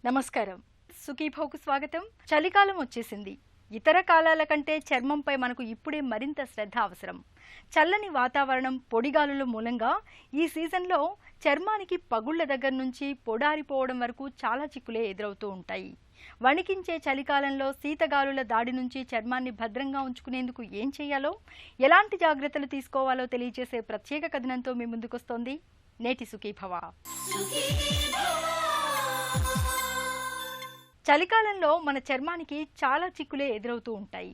నమస్కారం. సుఖీభోకు స్వాగతం. చలికాలం వచ్చేసింది. ఇతర కాలాల కంటే చర్మంపై మనకు ఇప్పుడే మరింత శ్రద్ధ అవసరం. చల్లని వాతావరణం, పొడిగాలుల మూలంగా ఈ సీజన్లో చర్మానికి పగుళ్ల దగ్గర నుంచి పొడారిపోవడం వరకు చాలా చిక్కులే ఎదురవుతూ ఉంటాయి. వణికించే చలికాలంలో శీతగాలుల దాడి నుంచి చర్మాన్ని భద్రంగా ఉంచుకునేందుకు ఏం చేయాలో, ఎలాంటి జాగ్రత్తలు తీసుకోవాలో తెలియజేసే ప్రత్యేక కథనంతో మీ ముందుకొస్తోంది నేటి సుఖీభవ. చలికాలంలో మన చర్మానికి చాలా చిక్కులే ఎదురవుతూ ఉంటాయి.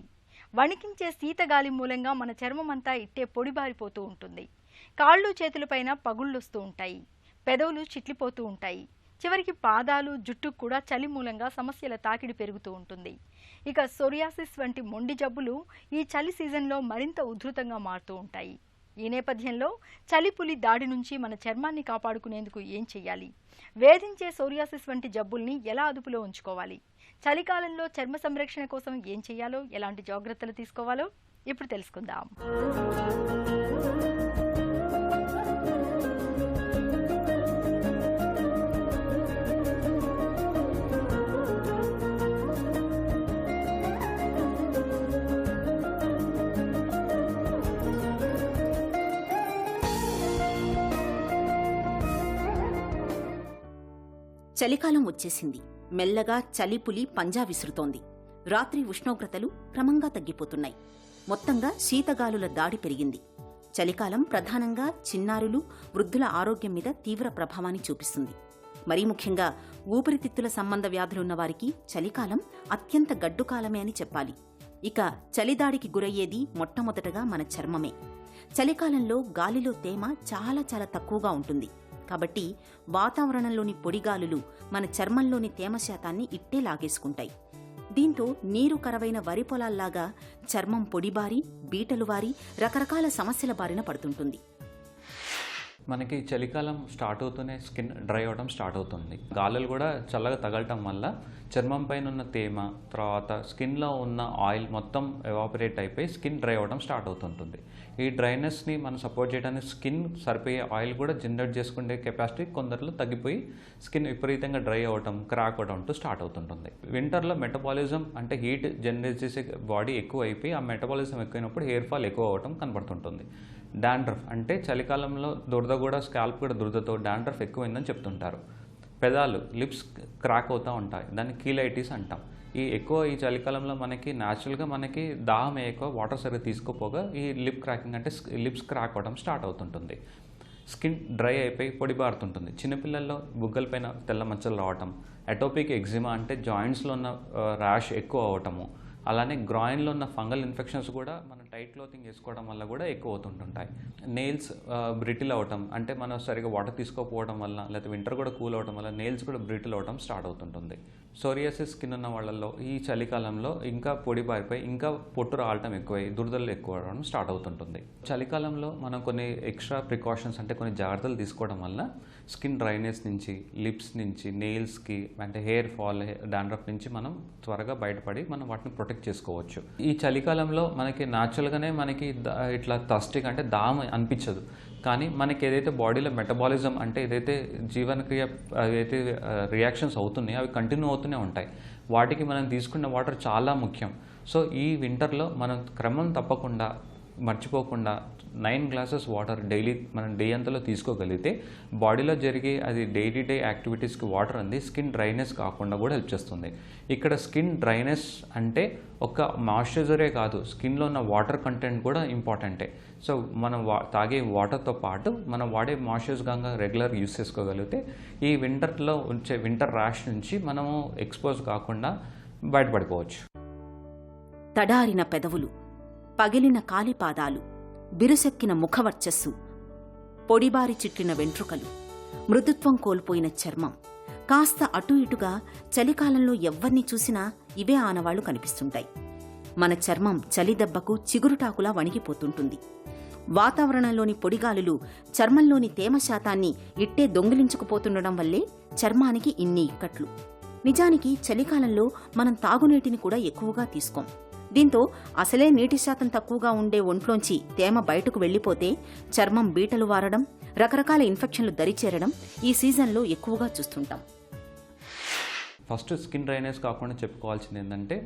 వణికించే శీతగాలి మూలంగా మన చర్మం అంతా ఇట్టే పొడిబారిపోతూ ఉంటుంది. కాళ్ళు చేతులపైన పగుళ్ళొస్తూ ఉంటాయి. పెదవులు చిట్లిపోతూ ఉంటాయి. చివరికి పాదాలు, జుట్టుకు కూడా చలి మూలంగా సమస్యల తాకిడి పెరుగుతూ ఉంటుంది. ఇక సోరియాసిస్ వంటి మొండి జబ్బులు ఈ చలి సీజన్లో మరింత ఉధృతంగా మారుతూ ఉంటాయి. ఈ నేపథ్యంలో చలిపులి దాడి నుంచి మన చర్మాన్ని కాపాడుకునేందుకు ఏం చేయాలి? వేధించే సోరియాసిస్ వంటి జబ్బుల్ని ఎలా అదుపులో ఉంచుకోవాలి? చలికాలంలో చర్మ సంరక్షణ కోసం ఏం చేయాలో, ఎలాంటి జాగ్రత్తలు తీసుకోవాలో ఇప్పుడు తెలుసుకుందాం. చలికాలం వచ్చేసింది. మెల్లగా చలిపులి పంజా విసురుతోంది. రాత్రి ఉష్ణోగ్రతలు క్రమంగా తగ్గిపోతున్నాయి. మొత్తంగా శీతగాలుల దాడి పెరిగింది. చలికాలం ప్రధానంగా చిన్నారులు, వృద్ధుల ఆరోగ్యం మీద తీవ్ర ప్రభావాన్ని చూపిస్తుంది. మరీ ముఖ్యంగా ఊపిరితిత్తుల సంబంధ వ్యాధులున్న వారికి చలికాలం అత్యంత గడ్డుకాలమే అని చెప్పాలి. ఇక చలిదాడికి గురయ్యేది మొట్టమొదటగా మన చర్మమే. చలికాలంలో గాలిలో తేమ చాలా చాలా తక్కువగా ఉంటుంది. కాబట్టి వాతావరణంలోని పొడిగాలులు మన చర్మంలోని తేమ శాతాన్ని ఇట్టే లాగేసుకుంటాయి. దీంతో నీరు కరవైన వరి పొలాల్లాగా చర్మం పొడిబారి, బీటలు వారి రకరకాల సమస్యల బారిన పడుతుంటుంది. మనకి చలికాలం స్టార్ట్ అవుతూనే స్కిన్ డ్రై అవడం స్టార్ట్ అవుతుంది. గాలులు కూడా చల్లగా తగలటం వల్ల చర్మం పైన ఉన్న తేమ, తర్వాత స్కిన్లో ఉన్న ఆయిల్ మొత్తం ఎవాపరేట్ అయిపోయి స్కిన్ డ్రై అవడం స్టార్ట్ అవుతుంటుంది. ఈ డ్రైనెస్ని మనం సపోర్ట్ చేయడానికి స్కిన్ సరిపోయే ఆయిల్ కూడా జనరేట్ చేసుకునే కెపాసిటీ కొందరిలో తగ్గిపోయి స్కిన్ విపరీతంగా డ్రై అవ్వడం, క్రాక్ అవడం అంటూ స్టార్ట్ అవుతుంటుంది. వింటర్లో మెటబాలిజం అంటే హీట్ జనరేట్ చేసే బాడీ ఎక్కువ అయిపోయి ఆ మెటబాలిజం ఎక్కువైనప్పుడు హెయిర్ ఫాల్ ఎక్కువ అవ్వడం కనబడుతుంటుంది. డాండ్రఫ్ అంటే చలికాలంలో దురద కూడా, స్కాల్ప్ కూడా దురదతో డాండ్రఫ్ ఎక్కువైందని చెప్తుంటారు. పెదాలు, లిప్స్ క్రాక్ అవుతూ ఉంటాయి. దాన్ని కీలైటిస్ అంటాం. ఈ చలికాలంలో మనకి న్యాచురల్గా మనకి దాహం ఎక్కువ, వాటర్ సరిగ్గా తీసుకోపోగా ఈ లిప్ క్రాకింగ్ అంటే లిప్స్ క్రాక్ అవడం స్టార్ట్ అవుతుంటుంది. స్కిన్ డ్రై అయిపోయి పొడిబారుతుంటుంది. చిన్నపిల్లల్లో బుగ్గల పైన తెల్ల మచ్చలు రావటం, అటోపిక్ ఎగ్జిమా అంటే జాయింట్స్లో ఉన్న ర్యాష్ ఎక్కువ అవటము, అలానే గ్రాయిన్లో ఉన్న ఫంగల్ ఇన్ఫెక్షన్స్ కూడా మనం టైట్ క్లోతింగ్ వేసుకోవడం వల్ల కూడా ఎక్కువ అవుతుంటుంటాయి. నెయిల్స్ బ్రిటిల్ అవటం అంటే మనం సరిగా వాటర్ తీసుకోకపోవడం వల్ల, లేకపోతే వింటర్ కూడా కూల్ అవడం వల్ల నెయిల్స్ కూడా బ్రిటిల్ అవడం స్టార్ట్ అవుతుంటుంది. సోరియాసిస్ స్కిన్ ఉన్న వాళ్ళల్లో ఈ చలికాలంలో ఇంకా పొడి బారిపోయి ఇంకా పొట్టు రావటం ఎక్కువై దురదలు ఎక్కువ అవడం స్టార్ట్ అవుతుంటుంది. చలికాలంలో మనం కొన్ని ఎక్స్ట్రా ప్రికాషన్స్ అంటే కొన్ని జాగ్రత్తలు తీసుకోవడం వల్ల స్కిన్ డ్రైనెస్ నుంచి, లిప్స్ నుంచి, నెయిల్స్కి అంటే హెయిర్ ఫాల్, డాండ్రఫ్ నుంచి మనం త్వరగా బయటపడి మనం వాటిని ప్రొటెక్ట్ చేసుకోవచ్చు. ఈ చలికాలంలో మనకి న్యాచురల్గానే మనకి ఇట్లా థర్స్టింగ్ అంటే దాహం అనిపించదు. కానీ మనకి ఏదైతే బాడీలో మెటబాలిజం అంటే ఏదైతే జీవనక్రియ ఏదైతే రియాక్షన్స్ అవుతున్నాయో అవి కంటిన్యూ అవుతూనే ఉంటాయి. వాటికి మనం తీసుకున్న వాటర్ చాలా ముఖ్యం. సో ఈ వింటర్లో మనం క్రమం తప్పకుండా మర్చిపోకుండా 9 గ్లాసెస్ వాటర్ డైలీ మనం డే అంతలో తీసుకోగలిగితే బాడీలో జరిగే అది డే యాక్టివిటీస్కి వాటర్ అంది స్కిన్ డ్రైనెస్ కాకుండా కూడా హెల్ప్ చేస్తుంది. ఇక్కడ స్కిన్ డ్రైనెస్ అంటే ఒక మాయిశ్చరైజరే కాదు, స్కిన్లో ఉన్న వాటర్ కంటెంట్ కూడా ఇంపార్టెంటే. సో మనం తాగే వాటర్తో పాటు మనం వాడే మాయిశ్చరైజర్గా రెగ్యులర్ యూస్ చేసుకోగలిగితే ఈ వింటర్లో వచ్చే వింటర్ ర్యాష్ నుంచి మనము ఎక్స్పోజ్ కాకుండా బయటపడిపోవచ్చు. తడారిన పెదవులు, పగిలిన కాలిపాదాలు, బిరుసెక్కిన ముఖవర్చస్సు, పొడిబారి చిట్లిన వెంట్రుకలు, మృదుత్వం కోల్పోయిన చర్మం, కాస్త అటు ఇటుగా చలికాలంలో ఎవ్వర్ని చూసినా ఇవే ఆనవాళ్లు కనిపిస్తుంటాయి. మన చర్మం చలిదెబ్బకు చిగురుటాకులా వణిగిపోతుంటుంది. వాతావరణంలోని పొడిగాలులు చర్మంలోని తేమ శాతాన్ని ఇట్టే దొంగిలించుకుపోతుండడం వల్లే చర్మానికి ఇన్ని ఇక్కట్లు. నిజానికి చలికాలంలో మనం తాగునీటిని కూడా ఎక్కువగా తీసుకోం. దీంతో అసలే నీటి శాతం తక్కువగా ఉండే ఒంట్లోంచి తేమ బయటకు వెళ్లిపోతే చర్మం బీటలు వారడం, రకరకాల ఇన్ఫెక్షన్లు దరిచేరడం ఈ సీజన్లో ఎక్కువగా చూస్తుంటాం. ఫస్ట్ స్కిన్ డ్రైనెస్ కాకుండా చెప్పుకోవాల్సింది ఏంటంటే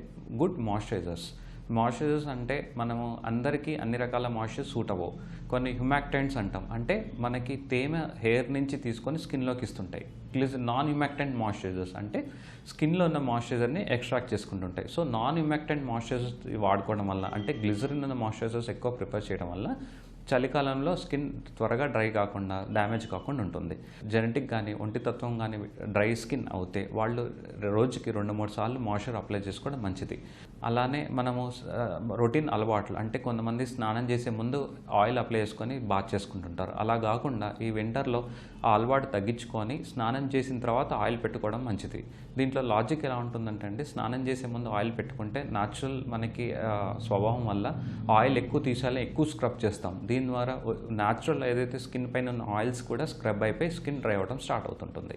గుడ్ మాయిశ్చరైజర్స్ అంటే మనము అందరికీ అన్ని రకాల మాయిశ్చర్ సూట్ అవ్వవు. కొన్ని హ్యూమాక్టెంట్స్ అంటాం, అంటే మనకి తేమ హెయిర్ నుంచి తీసుకొని స్కిన్లోకి ఇస్తుంటాయి. నాన్ హ్యూమాక్టెంట్ మాయిశ్చరైజర్స్ అంటే స్కిన్లో ఉన్న మాయిశ్చరైజర్ని ఎక్స్ట్రాక్ట్ చేసుకుంటుంటాయి. సో నాన్ హ్యూమాక్టెంట్ మాయిశ్చరైజర్స్ వాడుకోవడం వల్ల, అంటే గ్లిజరిన్ ఉన్న మాయిశ్చరైజర్స్ ఎక్కువ ప్రిఫర్ చేయడం వల్ల చలికాలంలో స్కిన్ త్వరగా డ్రై కాకుండా, డ్యామేజ్ కాకుండా ఉంటుంది. జెనెటిక్ కానీ ఒంటి తత్వం కానీ డ్రై స్కిన్ అవుతే వాళ్ళు రోజుకి 2-3 సార్లు మాయిశ్చర్ అప్లై చేసుకోవడం మంచిది. అలానే మనము రొటీన్ అలవాట్లు, అంటే కొంతమంది స్నానం చేసే ముందు ఆయిల్ అప్లై చేసుకొని బాత్ చేసుకుంటుంటారు. అలా కాకుండా ఈ వింటర్లో ఆ అలవాటు తగ్గించుకొని స్నానం చేసిన తర్వాత ఆయిల్ పెట్టుకోవడం మంచిది. దీంట్లో లాజిక్ ఎలా ఉంటుందంటే అండి, స్నానం చేసే ముందు ఆయిల్ పెట్టుకుంటే న్యాచురల్ మనకి స్వభావం వల్ల ఆయిల్ ఎక్కువ తీసాలి, ఎక్కువ స్క్రబ్ చేస్తాం. దీని ద్వారా న్యాచురల్ ఏదైతే స్కిన్ పైన ఉన్న ఆయిల్స్ కూడా స్క్రబ్ అయిపోయి స్కిన్ డ్రై అవ్వడం స్టార్ట్ అవుతుంటుంది.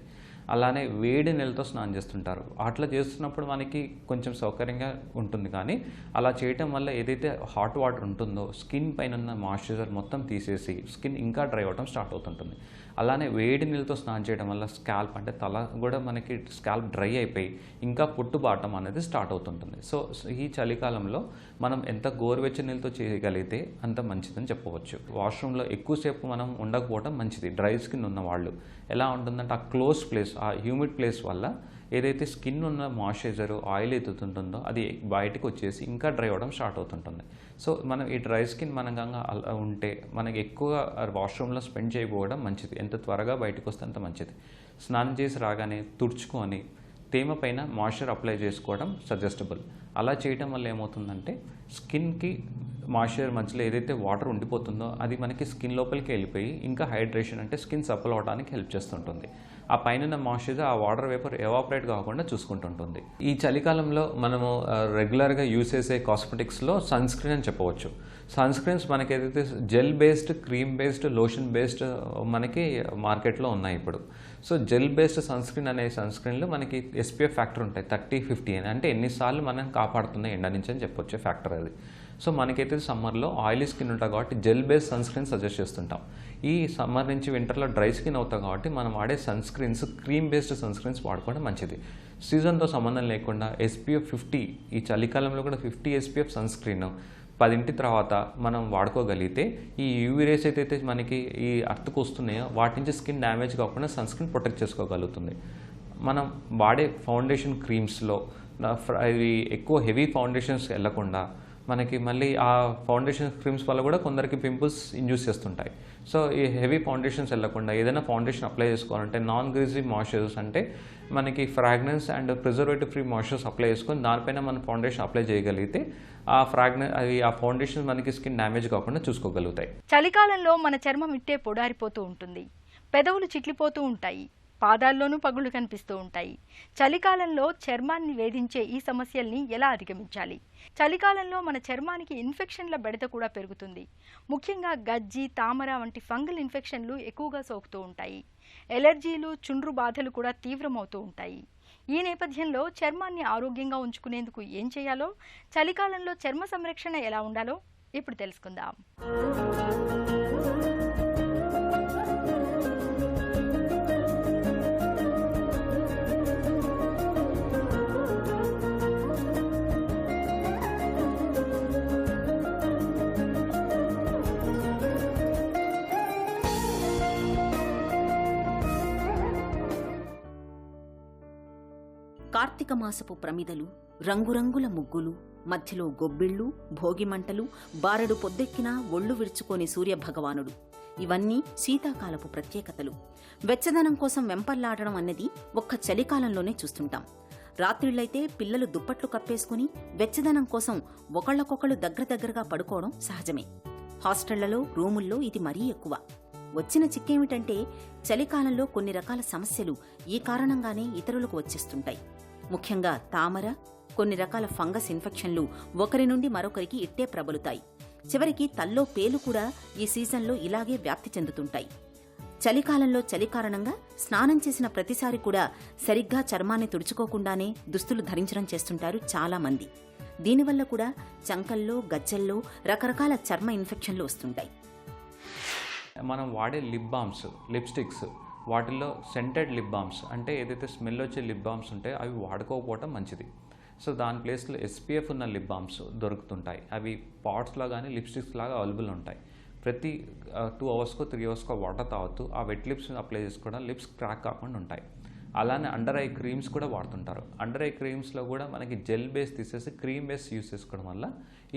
అలానే వేడి నీళ్ళతో స్నానం చేస్తుంటారు. అట్లా చేస్తున్నప్పుడు మనకి కొంచెం సౌకర్యంగా ఉంటుంది, కానీ అలా చేయటం వల్ల ఏదైతే హాట్ వాటర్ ఉంటుందో స్కిన్ పైన ఉన్న మాయిశ్చరైజర్ మొత్తం తీసేసి స్కిన్ ఇంకా డ్రై అవ్వడం స్టార్ట్ అవుతుంటుంది. అలానే వేడి నీళ్ళతో స్నానం చేయడం వల్ల స్కాల్ప్, అంటే తల కూడా మనకి స్కాల్ప్ డ్రై అయిపోయి ఇంకా పుట్టుబాటం అనేది స్టార్ట్ అవుతుంటుంది. సో ఈ చలికాలంలో మనం ఎంత గోరువెచ్చని నీళ్ళతో చేయగలిగితే అంత మంచిదని చెప్పవచ్చు. వాష్రూమ్లో ఎక్కువసేపు మనం ఉండకపోవడం మంచిది. డ్రై స్కిన్ ఉన్న వాళ్ళు ఎలా ఉంటుందంటే ఆ క్లోజ్ ప్లేస్, ఆ హ్యూమిడ్ ప్లేస్ వల్ల ఏదైతే స్కిన్ ఉన్న మాయిశ్చరైజర్ ఆయిల్ ఎత్తుతుంటుందో అది బయటకు వచ్చేసి ఇంకా డ్రై అవ్వడం స్టార్ట్ అవుతుంటుంది. సో మనం ఈ డ్రై స్కిన్ మనకంగా ఉంటే మనకి ఎక్కువ వాష్రూమ్లో స్పెండ్ చేయకపోవడం మంచిది. ఎంత త్వరగా బయటకు వస్తే అంత మంచిది. స్నానం చేసి రాగానే తుడుచుకొని తేమ పైన మాయిశ్చర్ అప్లై చేసుకోవడం సజెస్టబుల్. అలా చేయడం వల్ల ఏమవుతుందంటే స్కిన్కి మాయిశ్చర్ మధ్యలో ఏదైతే వాటర్ ఉండిపోతుందో అది మనకి స్కిన్ లోపలికి వెళ్ళిపోయి ఇంకా హైడ్రేషన్, అంటే స్కిన్ సప్లై అవడానికి హెల్ప్ చేస్తుంటుంది. ఆ పైన మాయిశ్చరైజర్ ఆ వాటర్ వేపర్ ఎవాపరేట్ కాకుండా చూసుకుంటుంటుంది. ఈ చలికాలంలో మనము రెగ్యులర్గా యూజ్ చేసే కాస్మెటిక్స్లో సన్ స్క్రీన్ అని చెప్పవచ్చు. సన్ స్క్రీన్స్ మనకి ఏదైతే gel based, cream based, lotion based మనకి మార్కెట్లో ఉన్నాయి ఇప్పుడు. So gel based sunscreen అనే సన్ స్క్రీన్లో మనకి SPF ఫ్యాక్టర్ ఉంటాయి 30-50 అని, అంటే ఎన్నిసార్లు మనం కాపాడుతుంది ఎండ నుంచి అని చెప్పొచ్చే ఫ్యాక్టర్ అది. సో మనకైతే సమ్మర్లో ఆయిలీ స్కిన్ ఉంటాం కాబట్టి gel based sunscreen suggest చేస్తుంటాం. ఈ సమ్మర్ నుంచి వింటర్లో డ్రై స్కిన్ అవుతాం కాబట్టి మనం వాడే sunscreens cream based sunscreens వాడుకోవడం మంచిది. సీజన్తో సంబంధం లేకుండా SPF 50, ఈ చలికాలంలో కూడా 50 SPF సన్ స్క్రీన్ 10 తర్వాత మనం వాడుకోగలిగితే ఈ యూవీ రేస్ అయితే మనకి ఈ అర్త్కు వస్తున్నాయో వాటి నుంచి స్కిన్ డ్యామేజ్ కాకుండా సన్ స్క్రీన్ ప్రొటెక్ట్ చేసుకోగలుగుతుంది. మనం వాడే ఫౌండేషన్ క్రీమ్స్లో ఇవి ఎక్కువ హెవీ ఫౌండేషన్స్ వెళ్లకుండా మనకి మళ్ళీ ఆ ఫౌండేషన్ క్రీమ్స్ వల్ల కూడా కొందరికి పింపుల్స్ ఇండ్యూస్ చేస్తుంటాయి. సో ఈ హెవీ ఫౌండేషన్స్ వెళ్లకుండా ఏదైనా ఫౌండేషన్ అప్లై చేసుకోవాలంటే నాన్ గ్రీజీ మాయిశ్చరైజర్స్, అంటే మనకి fragrance and preservative free moisturisers apply చేసుకొని దానిపైన మనం ఫౌండేషన్ అప్లై చేయగలిగితే ఆ ఫౌండేషన్ మనకి స్కిన్ డ్యామేజ్ కాకుండా చూసుకోగలుగుతాయి. చలికాలంలో మన చర్మం ఇట్టే పొడారిపోతూ ఉంటుంది, పెదవులు చిట్లిపోతూ ఉంటాయి, పాదాల్లోనూ పగుళ్లు కనిపిస్తూ ఉంటాయి. చలికాలంలో చర్మాన్ని వేధించే ఈ సమస్యల్ని ఎలా అధిగమించాలి? చలికాలంలో మన చర్మానికి ఇన్ఫెక్షన్ల బెడద కూడా పెరుగుతుంది. ముఖ్యంగా గజ్జి, తామర వంటి ఫంగల్ ఇన్ఫెక్షన్లు ఎక్కువగా సోకుతూ ఉంటాయి. ఎలర్జీలు, చుండ్రు బాధలు కూడా తీవ్రమవుతూ ఉంటాయి. ఈ నేపథ్యంలో చర్మాన్ని ఆరోగ్యంగా ఉంచుకునేందుకు ఏం చేయాలో, చలికాలంలో చర్మ సంరక్షణ ఎలా ఉండాలో ఇప్పుడు తెలుసుకుందాం. కార్తీక మాసపు ప్రమిదలు, రంగురంగుల ముగ్గులు, మధ్యలో గొబ్బిళ్ళు, భోగిమంటలు, బారెడు పొద్దెక్కినా ఒళ్ళు విరుచుకోని సూర్యభగవానుడు, ఇవన్నీ శీతాకాలపు ప్రత్యేకతలు. వెచ్చదనం కోసం వెంపర్లాడడం అన్నది ఒక్క చలికాలంలోనే చూస్తుంటాం. రాత్రిళ్లైతే పిల్లలు దుప్పట్లు కప్పేసుకుని వెచ్చదనం కోసం ఒకళ్ళకొకళ్ళు దగ్గరగా పడుకోవడం సహజమే. హాస్టళ్లలో, రూముల్లో ఇది మరీ ఎక్కువ. వచ్చిన చిక్కేమిటంటే చలికాలంలో కొన్ని రకాల సమస్యలు ఈ కారణంగానే ఇతరులకు వచ్చేస్తుంటాయి. ముఖ్యంగా తామర, కొన్ని రకాల ఫంగస్ ఇన్ఫెక్షన్లు ఒకరి నుండి మరొకరికి ఇట్టే ప్రబలుతాయి. చివరికి తల్లో పేలు కూడా ఈ సీజన్లో ఇలాగే వ్యాప్తి చెందుతుంటాయి. చలికాలంలో చలి కారణంగా స్నానం చేసిన ప్రతిసారి కూడా సరిగ్గా చర్మాన్ని తుడుచుకోకుండానే దుస్తులు ధరించడం చేస్తుంటారు చాలా మంది. దీనివల్ల కూడా చంకల్లో, గజ్జల్లో రకరకాల చర్మ ఇన్ఫెక్షన్లు వస్తుంటాయి. మనం వాడే లిప్ బామ్స్, లిప్స్టిక్స్ వాటిల్లో సెంటెడ్ లిప్ బామ్స్ అంటే ఏదైతే స్మెల్ వచ్చే లిప్ బామ్స్ ఉంటాయో అవి వాడుకోకపోవటం మంచిది. సో దాని ప్లేస్లో SPF ఉన్న లిప్ బామ్స్ దొరుకుతుంటాయి. అవి పాట్స్లో కానీ లిప్స్టిక్స్ లాగా అవైలబుల్ ఉంటాయి. ప్రతి 2 అవర్స్కో 3 అవర్స్కో వాటర్ తాగుతూ ఆ వెట్ లిప్స్ అప్లై చేసుకోవడం లిప్స్ క్రాక్ కాకుండా ఉంటాయి. అలానే అండర్ ఐ క్రీమ్స్ కూడా వాడుతుంటారు. అండర్ ఐ క్రీమ్స్లో కూడా మనకి జెల్ బేస్ తీసేసి క్రీమ్ బేస్ యూస్ చేసుకోవడం వల్ల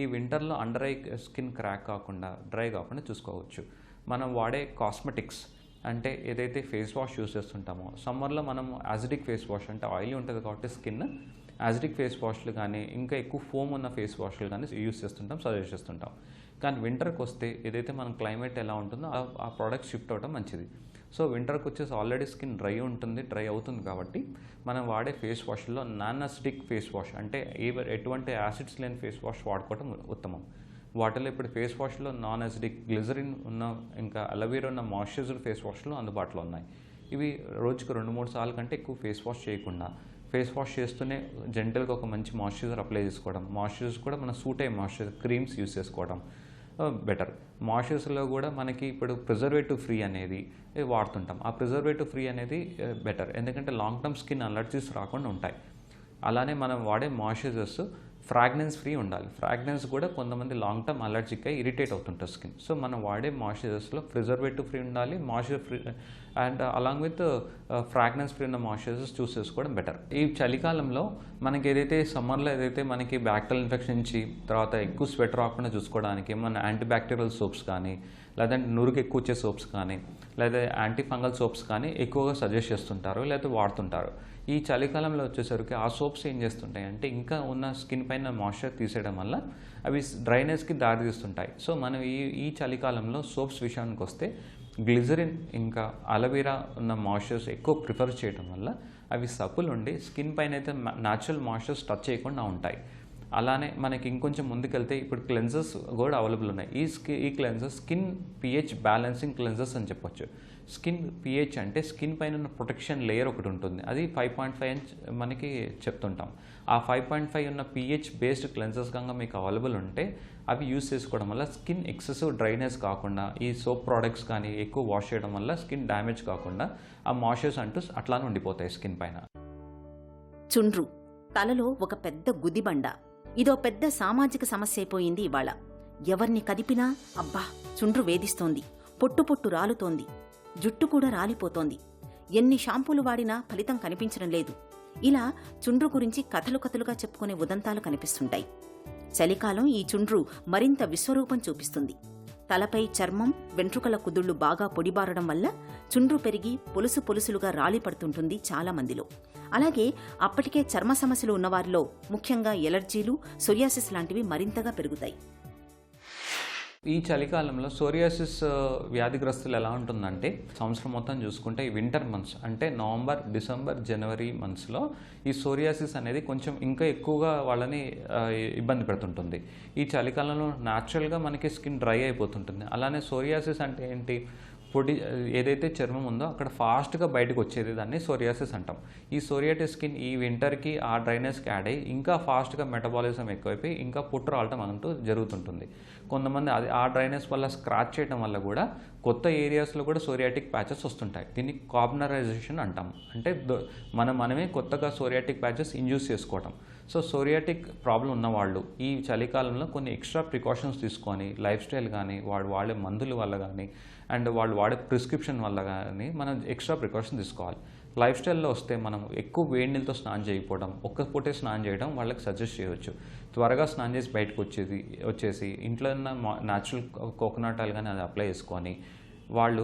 ఈ వింటర్లో అండర్ ఐ స్కిన్ క్రాక్ కాకుండా డ్రై కాకుండా చూసుకోవచ్చు. మనం వాడే కాస్మెటిక్స్ అంటే ఏదైతే ఫేస్ వాష్ యూస్ చేస్తుంటామో సమ్మర్లో మనం యాసిడిక్ ఫేస్ వాష్ అంటే ఆయిలీ ఉంటుంది కాబట్టి స్కిన్ యాసిడిక్ ఫేస్ వాష్లు కానీ ఇంకా ఎక్కువ ఫోమ్ ఉన్న ఫేస్ వాష్లు కానీ యూస్ చేస్తుంటాం, సజెస్ట్ చేస్తుంటాం. కానీ వింటర్కి వస్తే ఏదైతే మన క్లైమేట్ ఎలా ఉంటుందో ఆ ప్రోడక్ట్ షిఫ్ట్ అవ్వడం మంచిది. సో వింటర్కి వచ్చేసి ఆల్రెడీ స్కిన్ డ్రై అవుతుంది కాబట్టి మనం వాడే ఫేస్ వాష్లో నాన్ యాసిడిక్ ఫేస్ వాష్ అంటే ఎటువంటి యాసిడ్స్ లేని ఫేస్ వాష్ వాడుకోవడం ఉత్తమం. వాటిలో ఇప్పుడు ఫేస్ వాష్లో నాన్ యాసిడిక్ గ్లిజరిన్ ఉన్న ఇంకా అలోవెరా ఉన్న మాయిశ్చరైజర్ ఫేస్ వాష్లు అందుబాటులో ఉన్నాయి. ఇవి రోజుకు 2-3 సార్లు కంటే ఎక్కువ ఫేస్ వాష్ చేయకుండా ఫేస్ వాష్ చేస్తూనే జెంటల్గా ఒక మంచి మాయిశ్చరైజర్ అప్లై చేసుకోవడం, మాయిశ్చరైజర్ కూడా మన సూట్ అయ్యే మాయిశ్చరైజర్ క్రీమ్స్ యూస్ చేసుకోవడం బెటర్. మాయిశ్చరైజర్లో కూడా మనకి ఇప్పుడు ప్రిజర్వేటివ్ ఫ్రీ అనేది వాడుతుంటాం. ఆ ప్రిజర్వేటివ్ ఫ్రీ అనేది బెటర్, ఎందుకంటే లాంగ్ టర్మ్ స్కిన్ అలర్జీస్ రాకుండా ఉంటాయి. అలానే మనం వాడే మాయిశ్చరైజర్స్ ఫ్రాగ్రెన్స్ ఫ్రీ ఉండాలి. ఫ్రాగ్రెన్స్ కూడా కొంతమంది లాంగ్ టర్మ్ అలర్జిక్ అయి ఇరిటేట్ అవుతుంటారు స్కిన్. సో మనం వాడే మాయిశ్చరైజర్స్లో ప్రిజర్వేటివ్ ఫ్రీ ఉండాలి, moisturiser free and along with fragrance free ఉన్న మాయిశ్చరైజర్స్ చూస్ చేసుకోవడం బెటర్. ఈ చలికాలంలో మనకి ఏదైతే సమ్మర్లో ఏదైతే మనకి బ్యాక్టీరియల్ ఇన్ఫెక్షన్ నుంచి తర్వాత ఎక్కువ స్వెట్ రాకుండా చూసుకోవడానికి మన యాంటీ బ్యాక్టీరియల్ సోప్స్ కానీ లేదంటే నురుగు ఎక్కువ వచ్చే సోప్స్ కానీ లేదా యాంటీ ఫంగల్ సోప్స్ కానీ ఎక్కువగా సజెస్ట్ చేస్తుంటారు లేదా వాడుతుంటారు. ఈ చలికాలంలో వచ్చేసరికి ఆ సోప్స్ ఏం చేస్తుంటాయి అంటే ఇంకా ఉన్న స్కిన్ పైన మాయిశ్చర్ తీసేయడం వల్ల అవి డ్రైనెస్కి దారితీస్తుంటాయి. సో మనం ఈ చలికాలంలో సోప్స్ విషయానికి వస్తే గ్లిజరిన్ ఇంకా అలోవెరా ఉన్న మాయిశ్చర్స్ ఎక్కువ ప్రిఫర్ చేయడం వల్ల అవి సప్పులు ఉండి స్కిన్ పైన అయితే న్యాచురల్ మాయిశ్చర్స్ టచ్ చేయకుండా ఉంటాయి. అలానే మనకి ఇంకొంచెం ముందుకెళ్తే ఇప్పుడు క్లెన్జర్స్ కూడా అవైలబుల్ ఉన్నాయి. ఈ cleansers skin pH balancing cleansers అని చెప్పొచ్చు. స్కిన్ pH అంటే స్కిన్ పైన ఉన్న ప్రొటెక్షన్ లేయర్ ఒకటి ఉంటుంది, అది 5.5 మనకి చెప్తుంటాం. ఆ 5.5 ఉన్న pH బేస్డ్ క్లెన్జర్స్ కనుక మీకు అవైలబుల్ ఉంటే అవి యూస్ చేసుకోవడం వల్ల స్కిన్ ఎక్సెసివ్ డ్రైనెస్ కాకుండా ఈ సోప్ ప్రోడక్ట్స్ కానీ ఎక్కువ వాష్ చేయడం వల్ల స్కిన్ డ్యామేజ్ కాకుండా ఆ మాయిశ్చర్స్ అంటూ అట్లానే ఉండిపోతాయి స్కిన్ పైన. చుండ్రు తలలో ఒక పెద్ద గుదిబండ. ఇదో పెద్ద సామాజిక సమస్య అయిపోయింది ఇవాళ. ఎవర్ని కదిపినా అబ్బా చుండ్రు వేధిస్తోంది, పొట్టు పొట్టు రాలుతోంది, జుట్టు కూడా రాలిపోతోంది, ఎన్ని షాంపూలు వాడినా ఫలితం కనిపించడం లేదు. ఇలా చుండ్రు గురించి కథలుగా చెప్పుకునే ఉదంతాలు కనిపిస్తుంటాయి. చలికాలం ఈ చుండ్రు మరింత విశ్వరూపం చూపిస్తుంది. తలపై చర్మం, వెంట్రుకల కుదుళ్లు బాగా పొడిబారడం వల్ల చుండ్రు పెరిగి పొలుసులుగా రాలిపడుతుంటుంది చాలా మందిలో. అలాగే అప్పటికే చర్మ సమస్యలు ఉన్నవారిలో ముఖ్యంగా ఎలర్జీలు, సోరియాసిస్ లాంటివి మరింతగా పెరుగుతాయి. ఈ చలికాలంలో సోరియాసిస్ వ్యాధిగ్రస్తులు ఎలా ఉంటుందంటే సంవత్సరం మొత్తం చూసుకుంటే ఈ వింటర్ మంత్స్ అంటే నవంబర్, డిసెంబర్, జనవరి మంత్స్లో ఈ సోరియాసిస్ అనేది కొంచెం ఇంకా ఎక్కువగా వాళ్ళని ఇబ్బంది పెడుతుంటుంది. ఈ చలికాలంలో న్యాచురల్గా మనకి స్కిన్ డ్రై అయిపోతుంటుంది. అలానే సోరియాసిస్ అంటే ఏంటి, పొడి ఏదైతే చర్మం ఉందో అక్కడ ఫాస్ట్గా బయటకు వచ్చేది దాన్ని సోరియాసిస్ అంటాం. ఈ సోరియాటిస్ స్కిన్ ఈ వింటర్కి ఆ డ్రైనెస్కి యాడ్ అయ్యి ఇంకా ఫాస్ట్గా మెటబాలిజం ఎక్కువైపోయి ఇంకా పుట్టు రావటం అంటూ జరుగుతుంటుంది. కొంతమంది ఆ డ్రైనెస్ వల్ల స్క్రాచ్ చేయడం వల్ల కూడా కొత్త ఏరియాస్లో కూడా సోరియాటిక్ ప్యాచెస్ వస్తుంటాయి. దీన్ని కార్బనరైజేషన్ అంటాం. అంటే మనమే కొత్తగా సోరియాటిక్ ప్యాచెస్ ఇండ్యూస్ చేసుకోవటం. సో సోరియాటిక్ ప్రాబ్లం ఉన్నవాళ్ళు ఈ చలికాలంలో కొన్ని ఎక్స్ట్రా ప్రికాషన్స్ తీసుకొని లైఫ్ స్టైల్ కానీ వాడు వాడే మందుల వల్ల కానీ అండ్ వాళ్ళు వాడే ప్రిస్క్రిప్షన్ వల్ల కానీ మనం ఎక్స్ట్రా ప్రికాషన్ తీసుకోవాలి. లైఫ్ స్టైల్లో వస్తే మనం ఎక్కువ వేడి నీళ్ళతో స్నానం చేయకపోవడం, ఒక్క పూటే స్నానం చేయడం వాళ్ళకి సజెస్ట్ చేయవచ్చు. త్వరగా స్నానం చేసి బయటకు వచ్చేసి ఇంట్లో ఉన్న న్యాచురల్ కోకోనట్ ఆయిల్ కానీ అది అప్లై చేసుకొని వాళ్ళు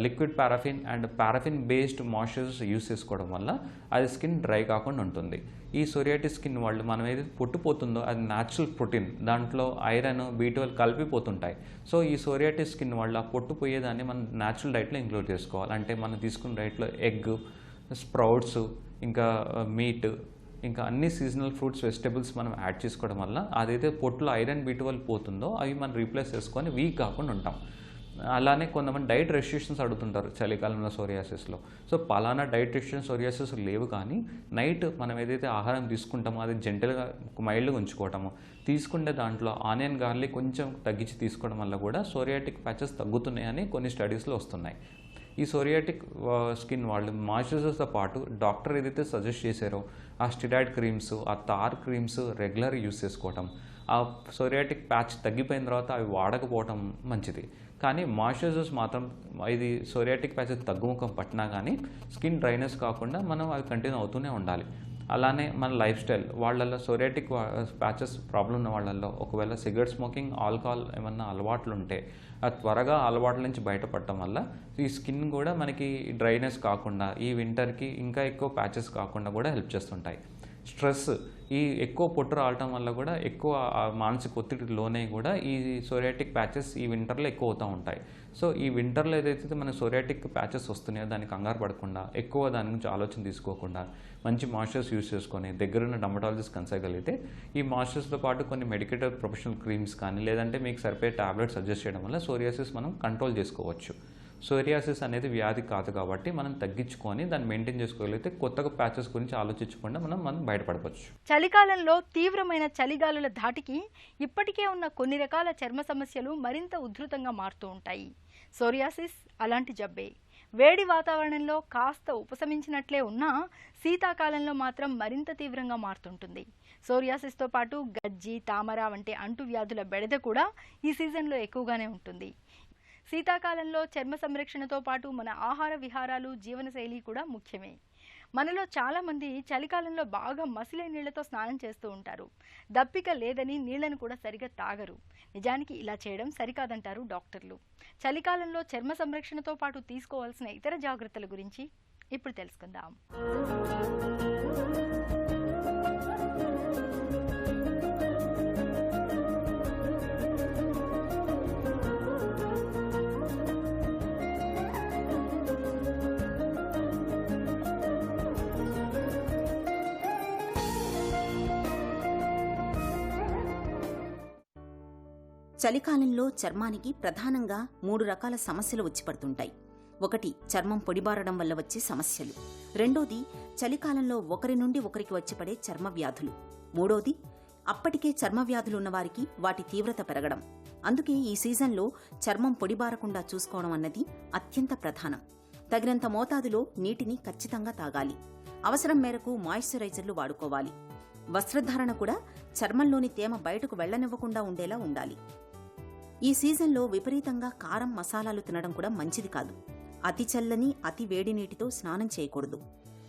liquid paraffin and paraffin based moisturisers use చేసుకోవడం వల్ల అది స్కిన్ డ్రై కాకుండా ఉంటుంది. ఈ సోరియాటిస్ స్కిన్ వాళ్ళు మనం ఏదైతే పొట్టుపోతుందో అది న్యాచురల్ ప్రోటీన్, దాంట్లో ఐరన్, B12 కలిపిపోతుంటాయి. సో ఈ సోరియాటిస్ స్కిన్ వాళ్ళు ఆ పొట్టు పోయేదాన్ని మనం న్యాచురల్ డైట్లో ఇంక్లూడ్ చేసుకోవాలి. అంటే మనం తీసుకున్న డైట్లో ఎగ్, స్ప్రౌట్స్, ఇంకా మీట్, ఇంకా అన్ని సీజనల్ ఫ్రూట్స్, వెజిటబుల్స్ మనం యాడ్ చేసుకోవడం వల్ల అదైతే పొట్టులో ఐరన్, B12 పోతుందో అవి మనం రీప్లేస్ చేసుకొని వీక్ కాకుండా ఉంటాం. అలానే కొంతమంది డైట్ రెస్ట్రిక్షన్స్ అడుగుతుంటారు చలికాలంలో సోరియాసిస్లో. సో పలానా డైట్ రెస్ట్రిక్షన్ సోరియాసిస్ లేవు, కానీ నైట్ మనం ఏదైతే ఆహారం తీసుకుంటామో అది జెంటల్గా మైల్డ్గా ఉంచుకోవటము, తీసుకుంటే దాంట్లో ఆనియన్, గార్లిక్ కొంచెం తగ్గించి తీసుకోవడం వల్ల కూడా సోరియాటిక్ ప్యాచెస్ తగ్గుతున్నాయని కొన్ని స్టడీస్లో వస్తున్నాయి. ఈ సోరియాటిక్ స్కిన్ వాళ్ళు మాయిశ్చరైజర్స్తో పాటు డాక్టర్ ఏదైతే సజెస్ట్ చేశారో ఆ స్టెరాయిడ్ క్రీమ్స్, ఆ తార్ క్రీమ్స్ రెగ్యులర్ యూస్ చేసుకోవటం, ఆ సోరియాటిక్ ప్యాచ్ తగ్గిపోయిన తర్వాత అవి వాడకపోవటం మంచిది. కానీ మాయిశ్చరైజర్స్ మాత్రం ఇది సోరియాటిక్ ప్యాచెస్ తగ్గుముఖం పట్టినా కానీ స్కిన్ డ్రైనెస్ కాకుండా మనం అవి కంటిన్యూ అవుతూనే ఉండాలి. అలానే మన లైఫ్ స్టైల్ వాళ్ళల్లో సోరియాటిక్ ప్యాచెస్ ప్రాబ్లం ఉన్న వాళ్ళల్లో ఒకవేళ సిగరెట్ స్మోకింగ్, ఆల్కహాల్ ఏమన్నా అలవాట్లు ఉంటే అది త్వరగా అలవాట్ల నుంచి బయటపడటం వల్ల ఈ స్కిన్ కూడా మనకి డ్రైనెస్ కాకుండా ఈ వింటర్కి ఇంకా ఎక్కువ ప్యాచెస్ కాకుండా కూడా హెల్ప్ చేస్తుంటాయి. స్ట్రెస్, ఈ ఎక్కువ పొట్టు రావటం వల్ల కూడా ఎక్కువ మానసిక ఒత్తిడికి లోనే కూడా ఈ సోరియాటిక్ ప్యాచెస్ ఈ వింటర్లో ఎక్కువ అవుతూ ఉంటాయి. సో ఈ వింటర్లో ఏదైతే మన సోరియాటిక్ ప్యాచెస్ వస్తున్నాయో దానికి కంగారు పడకుండా, ఎక్కువ దాని గురించి ఆలోచన తీసుకోకుండా మంచి మాయిశ్చరైజర్స్ యూస్ చేసుకొని దగ్గరున్న డర్మటాలజిస్ట్ కన్సల్ట్ కలిగితే ఈ మాయిశ్చరైజర్స్తో పాటు కొన్ని మెడికేటెడ్ ప్రొఫెషనల్ క్రీమ్స్ కానీ లేదంటే మీకు సరిపోయే టాబ్లెట్స్ సజెస్ట్ చేయడం వల్ల సోరియాసిస్ మనం కంట్రోల్ చేసుకోవచ్చు. సోరియాసిస్ అనేది వ్యాధి కాదు కాబట్టి మనం తగ్గించుకొని దాన్ని మెయింటైన్ చేసుకోగలిగితే కొత్తగా ప్యాచెస్ గురించి ఆలోచించకుండా మనం బయటపడవచ్చు. చలికాలంలో తీవ్రమైన చలిగాలుల ధాటికి ఇప్పటికే ఉన్న కొన్ని రకాల చర్మ సమస్యలు మరింత ఉధృతంగా మారుతూ ఉంటాయి. సోరియాసిస్ అలాంటి జబ్బే. వేడి వాతావరణంలో కాస్త ఉపశమించినట్లే ఉన్నా శీతాకాలంలో మాత్రం మరింత తీవ్రంగా మారుతుంటుంది. సోరియాసిస్తో పాటు గజ్జి, తామర వంటి అంటువ్యాధుల బెడద కూడా ఈ సీజన్లో ఎక్కువగానే ఉంటుంది. శీతాకాలంలో చర్మ సంరక్షణతో పాటు మన ఆహార విహారాలు, జీవనశైలి కూడా ముఖ్యమే. మనలో చాలామంది చలికాలంలో బాగా మసిలే నీళ్లతో స్నానం చేస్తూ ఉంటారు. దప్పిక లేదని నీళ్లను కూడా సరిగా తాగరు. నిజానికి ఇలా చేయడం సరికాదంటారు డాక్టర్లు. చలికాలంలో చర్మ సంరక్షణతో పాటు తీసుకోవాల్సిన ఇతర జాగ్రత్తల గురించి ఇప్పుడు తెలుసుకుందాం. చలికాలంలో చర్మానికి ప్రధానంగా 3 రకాల సమస్యలు వచ్చి పడుతుంటాయి. ఒకటి చర్మం పొడిబారడం వల్ల వచ్చే సమస్యలు, రెండోది చలికాలంలో ఒకరి నుండి ఒకరికి వచ్చి పడే చర్మ వ్యాధులు, మూడోది అప్పటికే చర్మ వ్యాధులు ఉన్నవారికి వాటి తీవ్రత పెరగడం. అందుకే ఈ సీజన్లో చర్మం పొడిబారకుండా చూసుకోవడం అన్నది అత్యంత ప్రధానం. తగినంత మోతాదులో నీటిని ఖచ్చితంగా తాగాలి. అవసరం మేరకు మాయిశ్చరైజర్లు వాడుకోవాలి. వస్త్రధారణ కూడా చర్మంలోని తేమ బయటకు వెళ్లనివ్వకుండా ఉండేలా ఉండాలి. ఈ సీజన్లో విపరీతంగా కారం, మసాలాలు తినడం కూడా మంచిది కాదు. అతి చల్లని, అతి వేడి నీటితో స్నానం చేయకూడదు.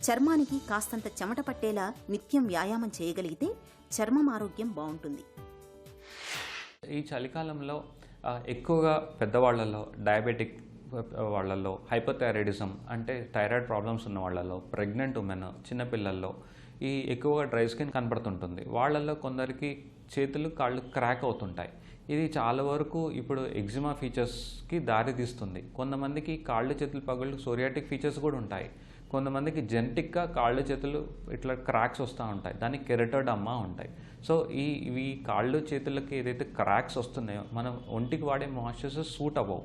చర్మానికి కాస్తంత చెమట పట్టేలా నిత్యం వ్యాయామం చేయగలిగితే చర్మం ఆరోగ్యం బాగుంటుంది. ఈ చలికాలంలో ఎక్కువగా పెద్దవాళ్లలో, డయాబెటిక్ వాళ్ళల్లో, హైపోథైరాయిడిజం అంటే థైరాయిడ్ ప్రాబ్లమ్స్ ఉన్న వాళ్ళలో, ప్రెగ్నెంట్ ఉమెన్, చిన్నపిల్లల్లో ఈ ఎక్కువగా డ్రై స్కిన్ కనపడుతుంటుంది. వాళ్ళల్లో కొందరికి చేతులు, కాళ్ళు క్రాక్ అవుతుంటాయి. ఇది చాలా వరకు ఇప్పుడు ఎగ్జిమా ఫీచర్స్కి దారి తీస్తుంది. కొంతమందికి కాళ్ళు, చేతులు పగుళ్ళు సోరియాటిక్ ఫీచర్స్ కూడా ఉంటాయి. కొంతమందికి జెనెటిక్గా కాళ్ళు, చేతులు ఇట్లా క్రాక్స్ వస్తూ ఉంటాయి. దానికి కెరటోడర్మా ఉంటాయి. సో ఇవి కాళ్ళు, చేతులకి ఏదైతే క్రాక్స్ వస్తున్నాయో మనం ఒంటికి వాడే మాయిశ్చరైజర్స్ సూట్ అవ్వవు.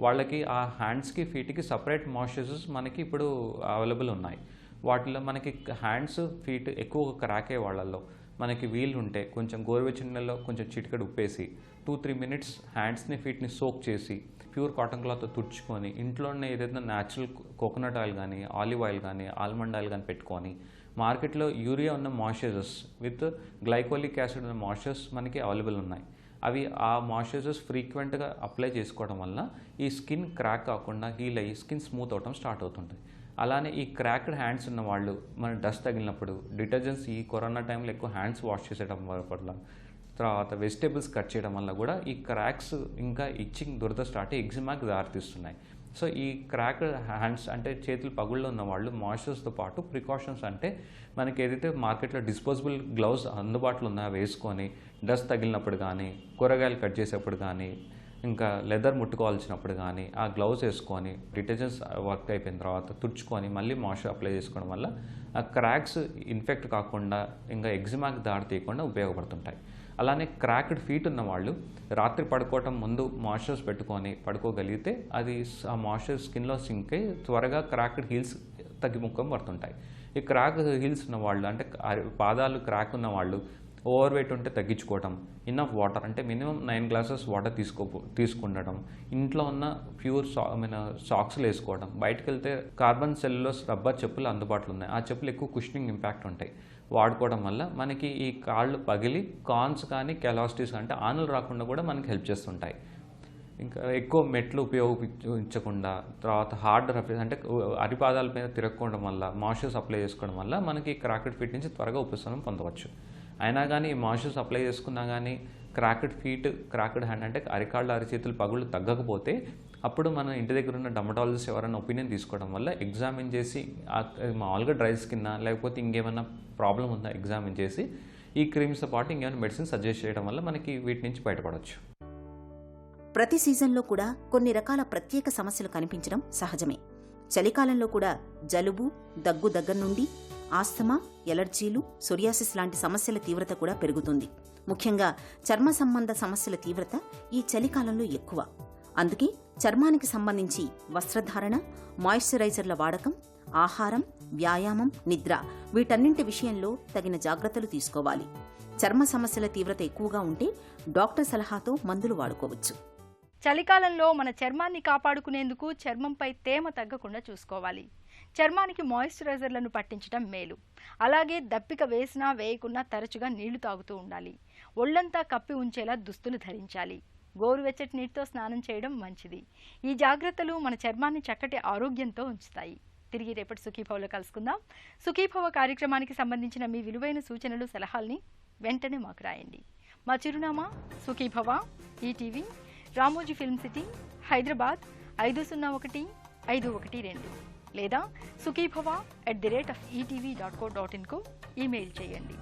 వాళ్ళకి ఆ హ్యాండ్స్కి, ఫీట్కి సపరేట్ మాయిశ్చరైజర్స్ మనకి ఇప్పుడు అవైలబుల్ ఉన్నాయి. వాటిలో మనకి హ్యాండ్స్, ఫీట్ ఎక్కువ క్రాక్ అయ్యే వాళ్ళల్లో మనకి వీలు ఉంటే కొంచెం గోరువెచ్చని నీళ్ళలో కొంచెం చిటికెడు ఉప్పేసి 2-3 మినిట్స్ హ్యాండ్స్ని, ఫీట్ని సోక్ చేసి ప్యూర్ కాటన్ క్లాత్తో తుడుచుకొని ఇంట్లోనే ఏదైతే న్యాచురల్ కోకోనట్ ఆయిల్ కానీ, ఆలివ్ ఆయిల్ కానీ, ఆల్మండ్ ఆయిల్ కానీ పెట్టుకొని, మార్కెట్లో యూరియా ఉన్న మాయిశ్చరైజర్స్ విత్ గ్లైకోలిక్ యాసిడ్ ఉన్న మాయిశ్చరైజర్స్ మనకి అవైలబుల్ ఉన్నాయి. అవి ఆ మాయిశ్చరైజర్స్ ఫ్రీక్వెంట్గా అప్లై చేసుకోవడం వల్ల ఈ స్కిన్ క్రాక్ కాకుండా హీల్ అయ్యి స్కిన్ స్మూత్ అవడం స్టార్ట్ అవుతుంది. అలానే ఈ క్రాక్డ్ హ్యాండ్స్ ఉన్న వాళ్ళు మన డస్ట్ తగిలినప్పుడు డిటర్జెంట్స్, ఈ కరోనా టైంలో ఎక్కువ హ్యాండ్స్ వాష్ చేసేయడం వల్ల, తర్వాత వెజిటేబుల్స్ కట్ చేయడం వల్ల కూడా ఈ క్రాక్స్ ఇంకా ఇచ్చింగ్, దురద స్టార్ట్ అయ్యి ఎగ్జిమాకి దారితీస్తున్నాయి. సో ఈ క్రాక్డ్ హ్యాండ్స్ అంటే చేతులు పగుళ్ళు ఉన్న వాళ్ళు మాయిశ్చరైజర్స్తో పాటు ప్రికాషన్స్ అంటే మనకి ఏదైతే మార్కెట్లో డిస్పోజబుల్ గ్లౌస్ అందుబాటులో ఉన్నాయో వేసుకొని డస్ట్ తగిలినప్పుడు కానీ, కూరగాయలు కట్ చేసేప్పుడు కానీ, ఇంకా లెదర్ ముట్టుకోవాల్సినప్పుడు కానీ ఆ గ్లౌస్ వేసుకొని డిటర్జెంట్స్ వర్క్ అయిపోయిన తర్వాత తుడుచుకొని మళ్ళీ మాయిశ్చర్ అప్లై చేసుకోవడం వల్ల ఆ క్రాక్స్ ఇన్ఫెక్ట్ కాకుండా ఇంకా ఎగ్జిమాకి దారి తీయకుండా ఉపయోగపడుతుంటాయి. అలానే క్రాక్డ్ ఫీట్ ఉన్న వాళ్ళు రాత్రి పడుకోవటం ముందు మాయిశ్చరైజ్ పెట్టుకొని పడుకోగలిగితే అది ఆ మాయిశ్చర్ స్కిన్లో సింక్ అయ్యి త్వరగా క్రాక్డ్ హీల్స్ తగ్గిముఖం పడుతుంటాయి. ఈ క్రాక్ హీల్స్ ఉన్న వాళ్ళు అంటే పాదాలు క్రాక్ ఉన్న వాళ్ళు ఓవర్ వెయిట్ ఉంటే తగ్గించుకోవడం, ఇన్నఫ్ వాటర్ అంటే మినిమం 9 గ్లాసెస్ వాటర్ తీసుకుండడం, ఇంట్లో ఉన్న ప్యూర్ సాక్స్లు వేసుకోవడం, బయటకు వెళ్తే కార్బన్ సెల్యులోస్ రబ్బర్ చెప్పులు అందుబాటులో ఉన్నాయి, ఆ చెప్పులు ఎక్కువ కుషనింగ్ ఇంపాక్ట్ ఉంటాయి, వాడుకోవడం వల్ల మనకి ఈ కాళ్ళు పగిలి కాన్స్ కానీ కెలాసిటీస్ అంటే ఆనులు రాకుండా కూడా మనకి హెల్ప్ చేస్తుంటాయి. ఇంకా ఎక్కువ మెట్లు ఉపయోగించకుండా, తర్వాత హార్డ్ రఫేస్ అంటే అరిపాదాల మీద తిరగడం వల్ల, మాయిశ్చర్స్ అప్లై చేసుకోవడం వల్ల మనకి క్రాక్డ్ ఫీట్ నుంచి త్వరగా ఉపశమనం పొందవచ్చు. అయినా కానీ ఈ మాయిశ్చర్స్ అప్లై చేసుకున్నా కానీ క్రాక్డ్ ఫీట్, క్రాక్డ్ హ్యాండ్ అంటే అరికాళ్ళు అరిచేతులు పగుళ్ళు తగ్గకపోతే అప్పుడు మన ఇంటి దగ్గర ఉన్న డర్మటాలజిస్ట్ ఎవరైనా ఒపీనియన్ తీసుకోవడం వల్ల ఎగ్జామిన్ చేసి మామూలుగా డ్రై స్కిన్నా లేకపోతే ఇంకేమైనా ప్రాబ్లం ఉందా ఎగ్జామిన్ చేసి ఈ క్రీమ్స్తో పాటు ఇంకేమైనా మెడిసిన్ సజెస్ట్ చేయడం వల్ల మనకి వీటి నుంచి బయటపడవచ్చు. ప్రతి సీజన్లో కూడా కొన్ని రకాల ప్రత్యేక సమస్యలు కనిపించడం సహజమే. చలికాలంలో కూడా జలుబు, దగ్గు దగ్గర నుండి ఆస్తమా, ఎలర్జీలు, సోరియాసిస్ లాంటి సమస్యల తీవ్రత కూడా పెరుగుతుంది. ముఖ్యంగా చర్మ సంబంధ సమస్యల తీవ్రత ఈ చలికాలంలో ఎక్కువ. అందుకే చర్మానికి సంబంధించి వస్త్రధారణ, మాయిశ్చరైజర్ల వాడకం, ఆహారం, వ్యాయామం, నిద్ర వీటన్నింటి విషయంలో తగిన జాగ్రత్తలు తీసుకోవాలి. చర్మ సమస్యల తీవ్రత ఎక్కువగా ఉంటే డాక్టర్ సలహాతో మందులు వాడుకోవచ్చు. చలికాలంలో మన చర్మాన్ని కాపాడుకునేందుకు చర్మంపై తేమ తగ్గకుండా చూసుకోవాలి. చర్మానికి మాయిశ్చరైజర్లను పట్టించడం మేలు. అలాగే దప్పిక వేసినా వేయకున్నా తరచుగా నీళ్లు తాగుతూ ఉండాలి. ఒళ్లంతా కప్పి ఉంచేలా దుస్తులు ధరించాలి. గోరువెచ్చటి నీటితో స్నానం చేయడం మంచిది. ఈ జాగ్రత్తలు మన చర్మాన్ని చక్కటి ఆరోగ్యంతో ఉంచుతాయి. తిరిగి రేపటి సుఖీభవలో కలుసుకుందాం. సుఖీభవ కార్యక్రమానికి సంబంధించిన మీ విలువైన సూచనలు, సలహాల్ని వెంటనే మాకు రాయండి. మా చిరునామా Sukhibhava, ETV, Ramoji film city, Hyderabad 501512 లేదా sukhibhava@etv.co.in కు ఈమెయిల్ చేయండి.